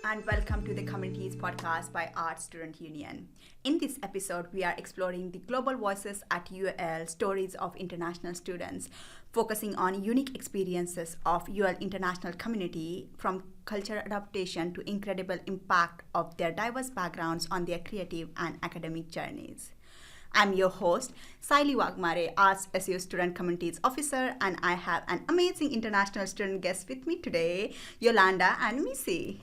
and welcome to the Communities podcast by Art Student Union. In this episode, we are exploring the global voices at UAL, stories of international students, focusing on unique experiences of UAL international community, from cultural adaptation to incredible impact of their diverse backgrounds on their creative and academic journeys. I'm your host, Sayali Waghmare, Arts SU Student Communities Officer, and I have an amazing international student guest with me today, Yolanda and Missy.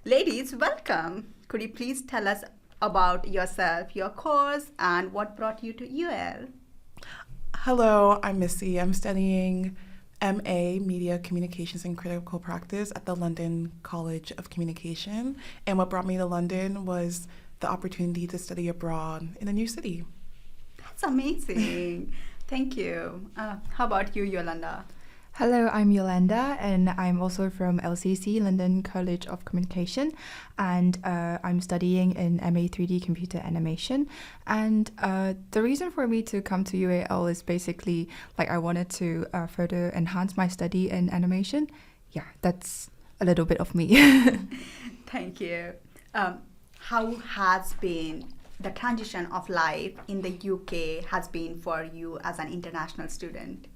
Ladies, welcome. Could you please tell us about yourself, your course, and what brought you to UAL? Hello, I'm Missy. I'm studying MA Media Communications and Critical Practice at the London College of Communication. And what brought me to London was the opportunity to study abroad in a new city. That's amazing. Thank you. How about you, Yolanda? Hello, I'm Yolanda, and I'm also from LCC, London College of Communication, and I'm studying in MA 3D Computer Animation. And the reason for me to come to UAL is basically I wanted to further enhance my study in animation. Yeah, that's a little bit of me. Thank you. How has been the transition of life in the UK has been for you as an international student?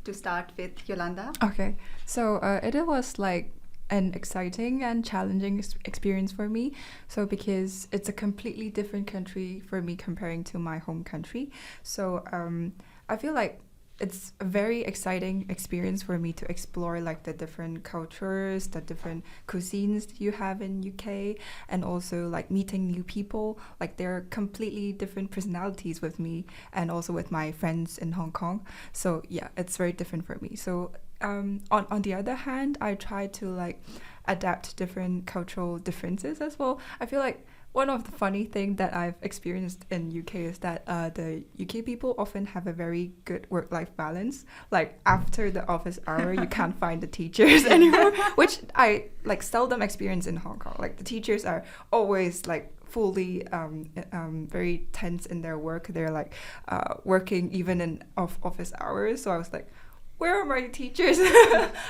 To start with, Yolanda. Okay, so it was an exciting and challenging experience for me. So because it's a completely different country for me comparing to my home country. So I feel like it's a very exciting experience for me to explore the different cultures, the different cuisines you have in UK, and also meeting new people. They're completely different personalities with me and also with my friends in Hong Kong. So yeah, it's very different for me. So on the other hand, I try to adapt to different cultural differences as well. I feel one of the funny things that I've experienced in UK is that the UK people often have a very good work-life balance. After the office hour, you can't find the teachers anymore, which I seldom experience in Hong Kong. The teachers are always fully very tense in their work. They're working even in office hours. So I was where are my teachers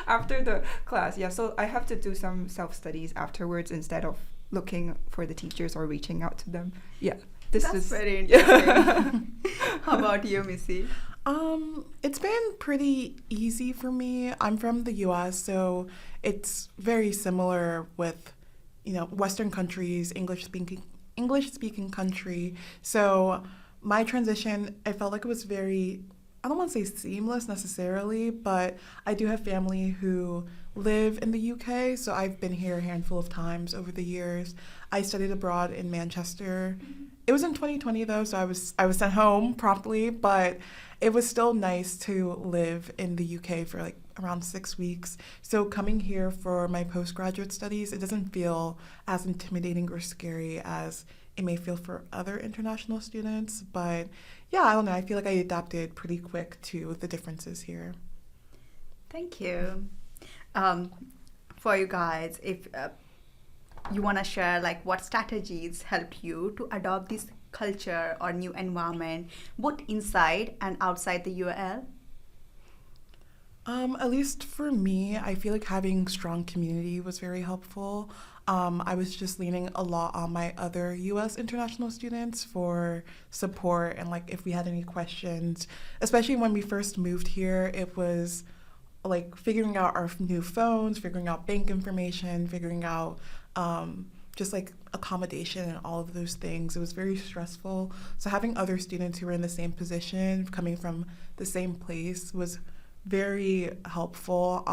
after the class? Yeah, so I have to do some self-studies afterwards instead of looking for the teachers or reaching out to them. Yeah, That's very interesting. How about you, Missy? It's been pretty easy for me. I'm from the US, so it's very similar with, Western countries, English speaking country. So my transition, I felt it was very, I don't want to say seamless necessarily, but I do have family who live in the UK, so I've been here a handful of times over the years. I studied abroad in Manchester. It was in 2020 though, so I was sent home promptly, but it was still nice to live in the UK for around 6 weeks. So coming here for my postgraduate studies, it doesn't feel as intimidating or scary as it may feel for other international students, but yeah, I don't know. I feel I adapted pretty quick to the differences here. Thank you. For you guys, if you want to share what strategies helped you to adopt this culture or new environment, both inside and outside the UAL? At least for me, I feel having strong community was very helpful. I was just leaning a lot on my other U.S. international students for support and if we had any questions, especially when we first moved here, it was figuring out our new phones, figuring out bank information, figuring out just accommodation and all of those things. It was very stressful. So having other students who were in the same position, coming from the same place, was very helpful.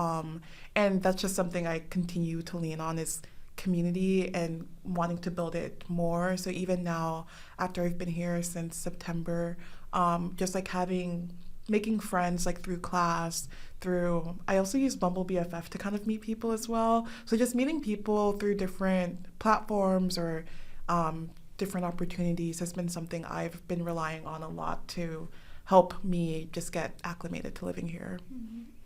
And that's just something I continue to lean on is community and wanting to build it more. So even now, after I've been here since September, just making friends through class, I also use Bumble BFF to kind of meet people as well. So just meeting people through different platforms or different opportunities has been something I've been relying on a lot to help me just get acclimated to living here.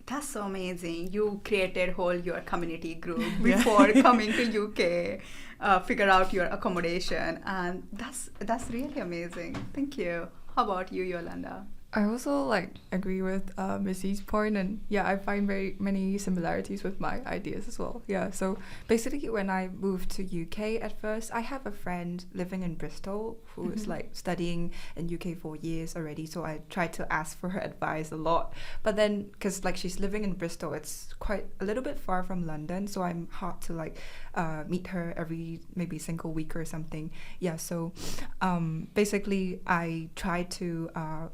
That's so amazing. You created your community group before coming to UK, figure out your accommodation, and that's really amazing. Thank you. How about you, Yolanda? I also like agree with Missy's point, and yeah, I find very many similarities with my ideas as well. Yeah, so basically, when I moved to UK at first, I have a friend living in Bristol who is like studying in UK for years already. So I tried to ask for her advice a lot, but then because like she's living in Bristol, it's quite a little bit far from London, so I'm hard to like meet her every maybe single week or something. Yeah, so basically, I tried to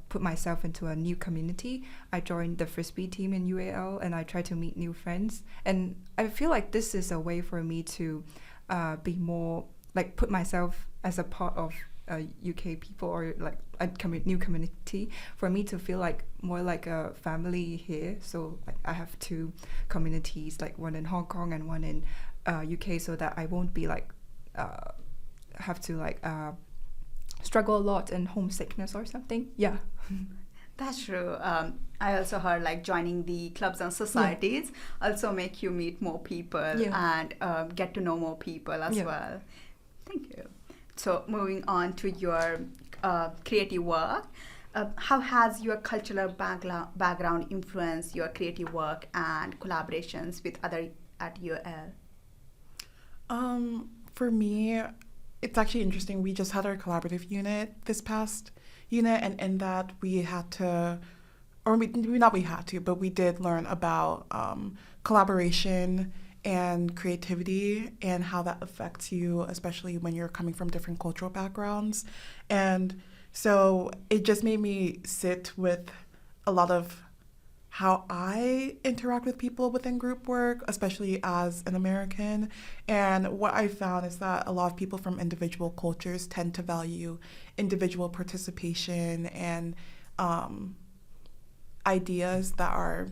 put myself into a new community. I joined the frisbee team in UAL, and I tried to meet new friends. And I feel like this is a way for me to be more like put myself as a part of UK people, or like a new community, for me to feel like more like a family here. So like I have two communities, like one in Hong Kong and one in UK, so that I won't be like have to like struggle a lot in homesickness or something. Yeah. That's true. I also heard like joining the clubs and societies also make you meet more people and get to know more people as well. Thank you. So moving on to your creative work, how has your cultural background influenced your creative work and collaborations with other at UAL? For me, it's actually interesting. We just had our collaborative unit this past unit, and in that we had to, or we not we had to, but we did learn about collaboration and creativity and how that affects you, especially when you're coming from different cultural backgrounds. And so it just made me sit with a lot of how I interact with people within group work, especially as an American. And what I found is that a lot of people from individual cultures tend to value individual participation and ideas that are,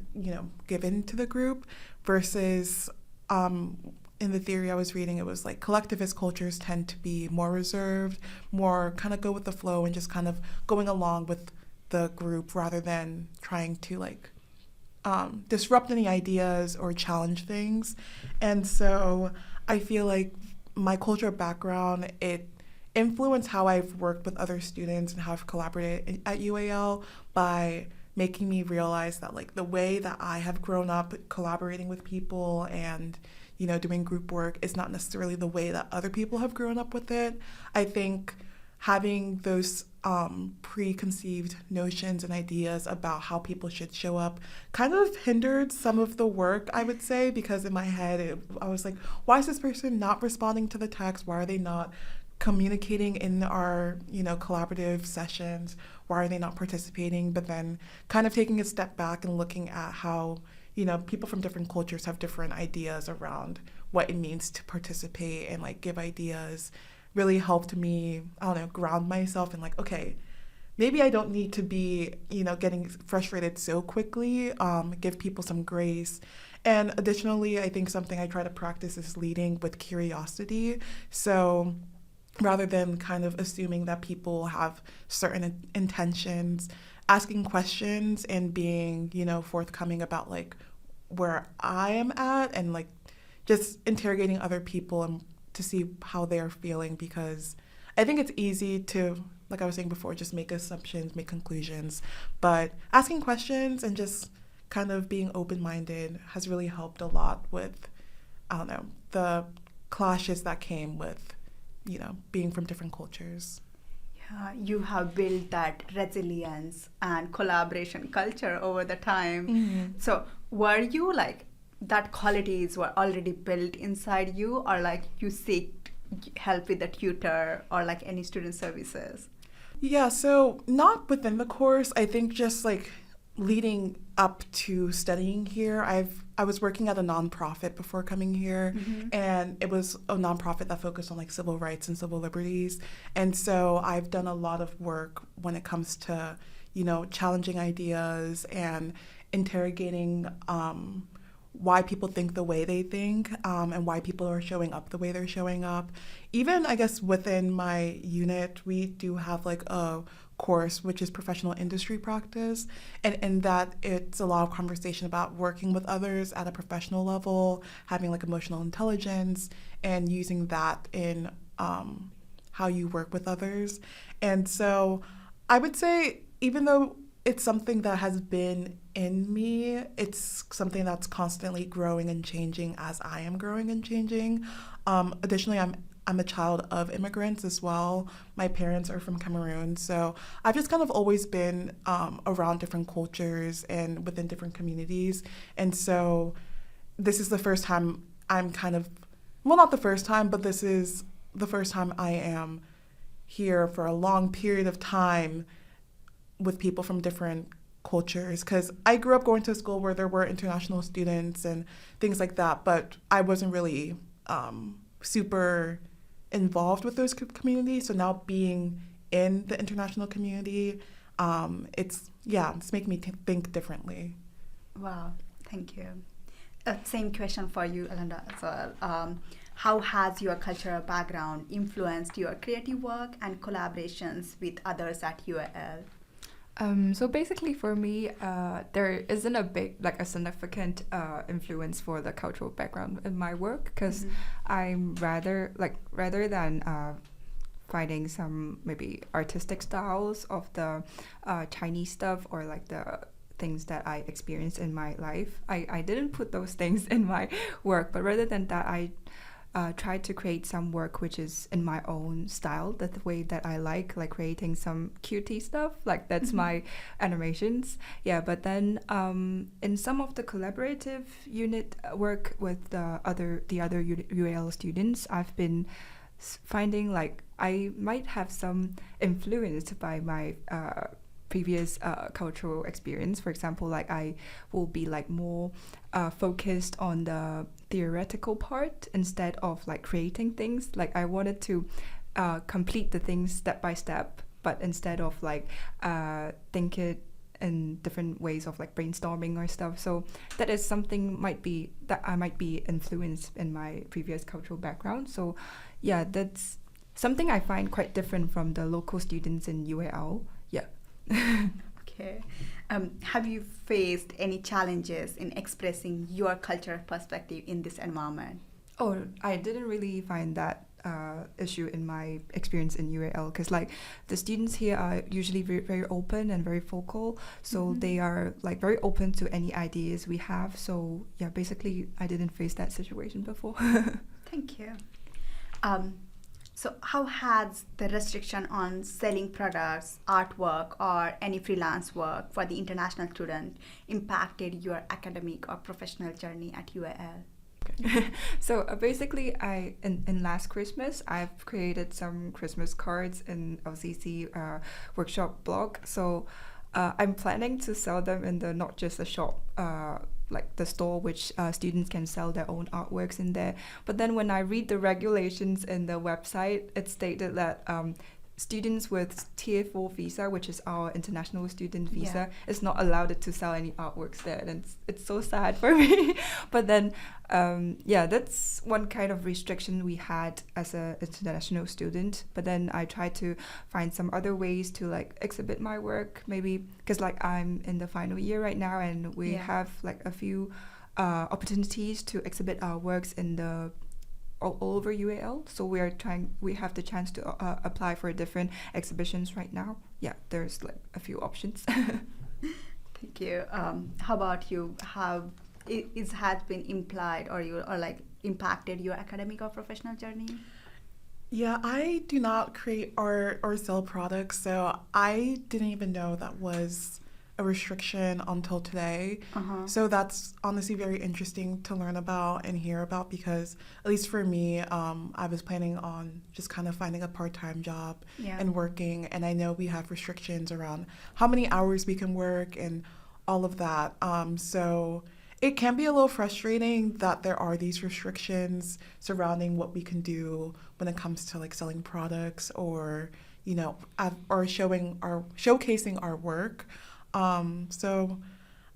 given to the group versus in the theory I was reading, it was like collectivist cultures tend to be more reserved, more kind of go with the flow and just kind of going along with the group rather than trying to like disrupt any ideas or challenge things. And so I feel like my cultural background, it influenced how I've worked with other students and how I've collaborated at UAL by making me realize that like the way that I have grown up collaborating with people and doing group work is not necessarily the way that other people have grown up with it. I think having those preconceived notions and ideas about how people should show up kind of hindered some of the work, I would say, because in my head, I was like, why is this person not responding to the text? Why are they not communicating in our, collaborative sessions? Why are they not participating? But then kind of taking a step back and looking at how, people from different cultures have different ideas around what it means to participate and like give ideas really helped me, ground myself and like, okay, maybe I don't need to be, getting frustrated so quickly, give people some grace. And additionally, I think something I try to practice is leading with curiosity. So rather than kind of assuming that people have certain intentions, asking questions and being, forthcoming about like where I am at and like just interrogating other people and to see how they're feeling, because I think it's easy to, like I was saying before, just make assumptions, make conclusions, but asking questions and just kind of being open-minded has really helped a lot with, the clashes that came with, being from different cultures. Yeah, you have built that resilience and collaboration culture over the time. Mm-hmm. So were you like, that qualities were already built inside you, or like you seek help with a tutor or like any student services? Yeah, so not within the course. I think just like leading up to studying here, I was working at a nonprofit before coming here, and it was a nonprofit that focused on like civil rights and civil liberties. And so I've done a lot of work when it comes to, challenging ideas and interrogating why people think the way they think, and why people are showing up the way they're showing up. Even, I guess, within my unit, we do have like a course which is professional industry practice, and in that it's a lot of conversation about working with others at a professional level, having like emotional intelligence, and using that in how you work with others. And so I would say, even though it's something that has been in me. It's something that's constantly growing and changing as I am growing and changing. Additionally, I'm a child of immigrants as well. My parents are from Cameroon, so I've just kind of always been around different cultures and within different communities. And so this is the first time I'm kind of, well, not the first time, but this is the first time I am here for a long period of time with people from different cultures, because I grew up going to a school where there were international students and things like that, but I wasn't really super involved with those communities. So now being in the international community, it's making me think differently. Wow, thank you. Same question for you, Yolanda, as well. How has your cultural background influenced your creative work and collaborations with others at UAL? So basically for me, there isn't a significant influence for the cultural background in my work, because I'm rather than finding some maybe artistic styles of the Chinese stuff or like the things that I experienced in my life. I didn't put those things in my work, but rather than that, I tried to create some work which is in my own style, the way that I like creating some cutie stuff, like that's my animations. Yeah, but then in some of the collaborative unit work with the other UAL students, I've been finding like I might have some influence by my previous cultural experience. For example, like I will be like more focused on the theoretical part instead of like creating things. Like I wanted to complete the things step by step, but instead of like think it in different ways of like brainstorming or stuff. So that is something that I might be influenced in my previous cultural background. So yeah, that's something I find quite different from the local students in UAL. Yeah. Okay. Have you faced any challenges in expressing your cultural perspective in this environment? Oh, I didn't really find that issue in my experience in UAL, because like the students here are usually very, very open and very vocal, so they are like very open to any ideas we have. So yeah, basically I didn't face that situation before. Thank you. So how has the restriction on selling products, artwork, or any freelance work for the international student impacted your academic or professional journey at UAL? So basically, in last Christmas, I've created some Christmas cards in LCC workshop blog. So I'm planning to sell them in the not just the shop, like the store, which students can sell their own artworks in there. But then when I read the regulations in the website, it stated that students with Tier 4 visa, which is our international student visa, is not allowed to sell any artworks there. And it's so sad for me. But then, that's one kind of restriction we had as an international student. But then I tried to find some other ways to like exhibit my work, maybe because like I'm in the final year right now, and we have like a few opportunities to exhibit our works in the all over UAL. So we have the chance to apply for different exhibitions right now. Yeah, there's like a few options. Thank you. How about you? How it has been implied or impacted your academic or professional journey? Yeah, I do not create art or sell products, so I didn't even know that was a restriction until today. So that's honestly very interesting to learn about and hear about, because at least for me, I was planning on just kind of finding a part-time job and working, and I know we have restrictions around how many hours we can work and all of that. So it can be a little frustrating that there are these restrictions surrounding what we can do when it comes to like selling products or or showcasing our work. So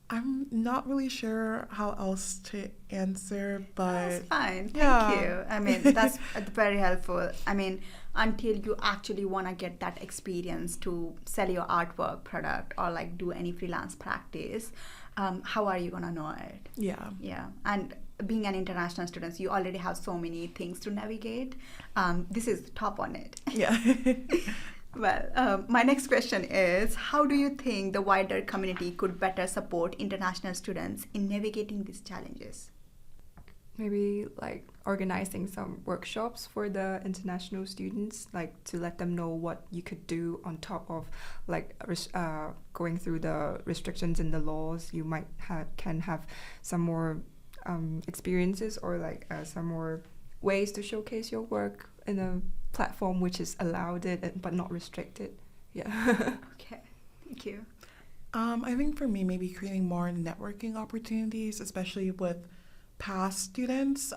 I'm not really sure how else to answer, but that's fine. Thank you. I mean, that's very helpful. I mean, until you actually want to get that experience to sell your artwork product or like do any freelance practice, how are you gonna know it? Yeah. And being an international student, you already have so many things to navigate. This is top on it. Yeah. Well, my next question is, how do you think the wider community could better support international students in navigating these challenges? Maybe like organizing some workshops for the international students, like to let them know what you could do on top of like going through the restrictions in the laws. You might can have some more experiences or like some more ways to showcase your work in a platform which is allowed it but not restricted. Yeah. Okay, thank you. I think for me, maybe creating more networking opportunities, especially with past students,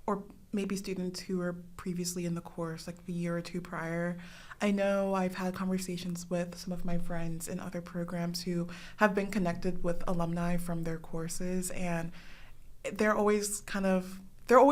or maybe students who were previously in the course, like the year or two prior. I know I've had conversations with some of my friends in other programs who have been connected with alumni from their courses, and they're always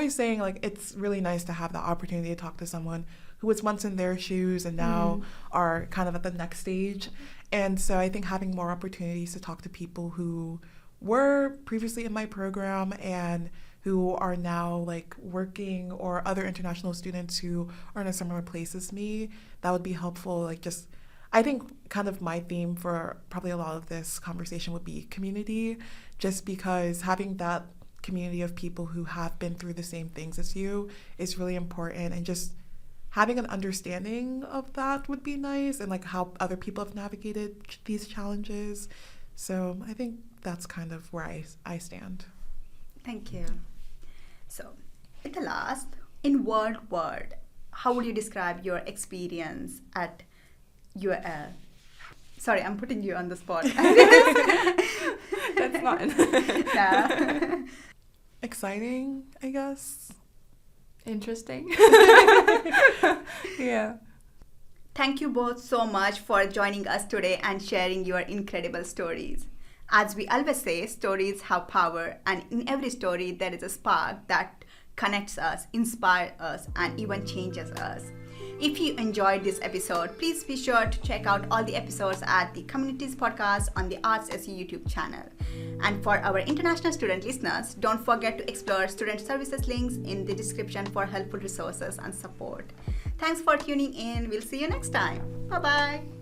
saying like it's really nice to have the opportunity to talk to someone who was once in their shoes and now are kind of at the next stage. And so I think having more opportunities to talk to people who were previously in my program and who are now like working, or other international students who are in a similar place as me, that would be helpful. Like, just, I think kind of my theme for probably a lot of this conversation would be community, just because having that community of people who have been through the same things as you is really important, and just having an understanding of that would be nice, and like how other people have navigated these challenges. So I think that's kind of where I stand. Thank you. So, at the last, in one word, how would you describe your experience at UAL? Sorry, I'm putting you on the spot. That's fine. Yeah. Exciting, I guess. Interesting. Yeah. Thank you both so much for joining us today and sharing your incredible stories. As we always say, stories have power, and in every story there is a spark that connects us, inspires us, and even changes us. If you enjoyed this episode, please be sure to check out all the episodes at the Communities Podcast on the Arts SU YouTube channel. And for our international student listeners, don't forget to explore student services links in the description for helpful resources and support. Thanks for tuning in. We'll see you next time. Bye-bye.